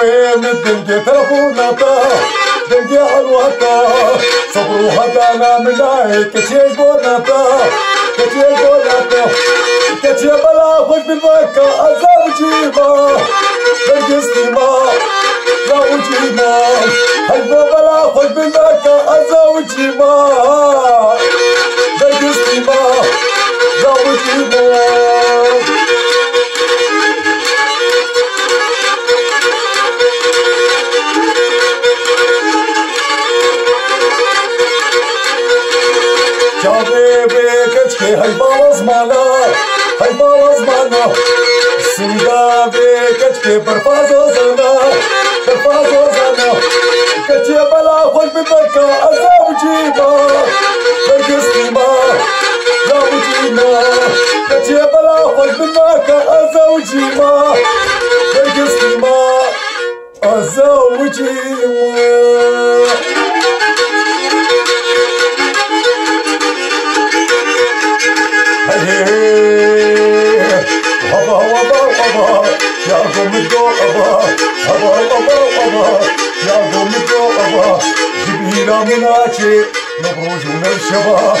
وين الدنيا تلفوناتا دنيا حلوتا صبروا هدانا من هاي كتير بوناتا كتير بوناتا كتير بلا خوش بالمكة أزوجي ما برقصتي ما زوجي ما حلفو بلا خوش بالمكة أزوجي ما برقصتي ما زوجي ما هاي باوز مانا سندا بكتكي برفازو زنا كتي بلا خوش ببكا أزوجي ما برقصتي ما زوجي ما كتي بلا خوش ببكا أزوجي ما برقصتي ما أزوجي ما يا قوم الدوقبة يا قوم الدوقبة جبينا مناكي مبروج ونبشبة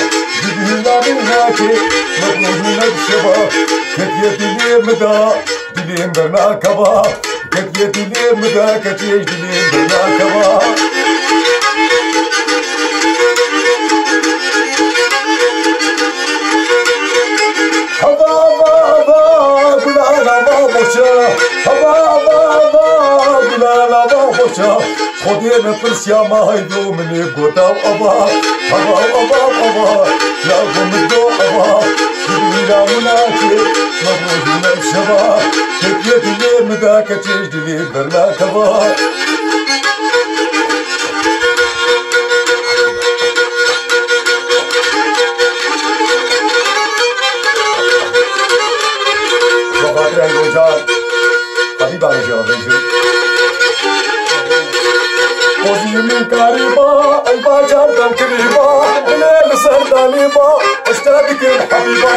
جبينا مناكي مبروج ونبشبة كتيتي لي مدى دلين برناكبة كتيتي لي مدى كتيج دلين برناكبة خدينا برسيا ما هيدو مني بقوتا وأبا يا قوم الدو أبا جبينا مناكي مبروجنا بشبا كتيتي لي مدى كتيج لي برناكبا وخاطر الوجال حبيب على جرابيزي وزي من قريبة الباجر دم قريبة الليل سردانيبة اشتاقك حبيبة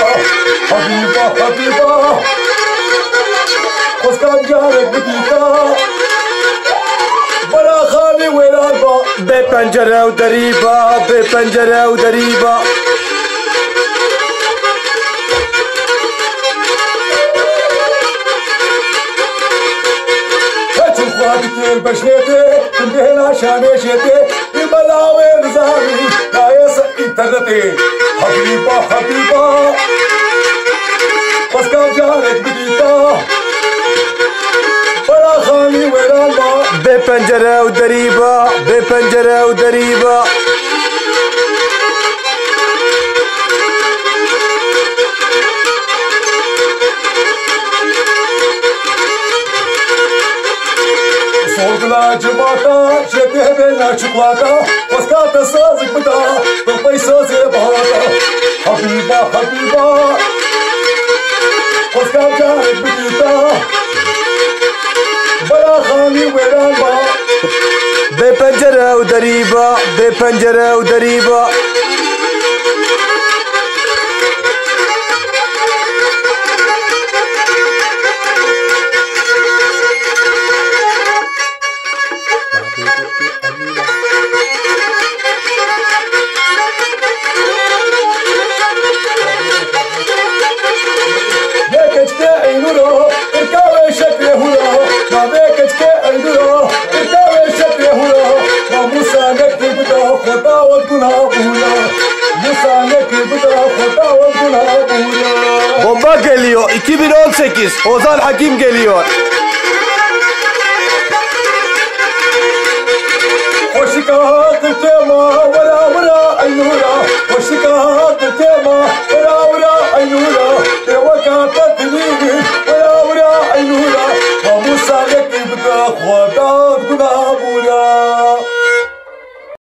وسكان جارك بديتا بلا خالي ويرابا بپنجره و دریبا البشنيتي تنبهنا شانيشيتي يبلاوي نزامي لا يسقي تردتي حبيبة وسكان جارك بديتا بلا خالي ويرابا بپنجره و دریبا صوتنا جباتا شته بينا شقلاتا وسكات سازك بدا بالبيسة زي بهاتا حبيبة وسكات جارك بديتا بلا خالي ويرابا بپنجره و دریبا Bomba geliyor 2018 Ozan Hakim geliyor. Hoşika tema vara aynura hoşika tema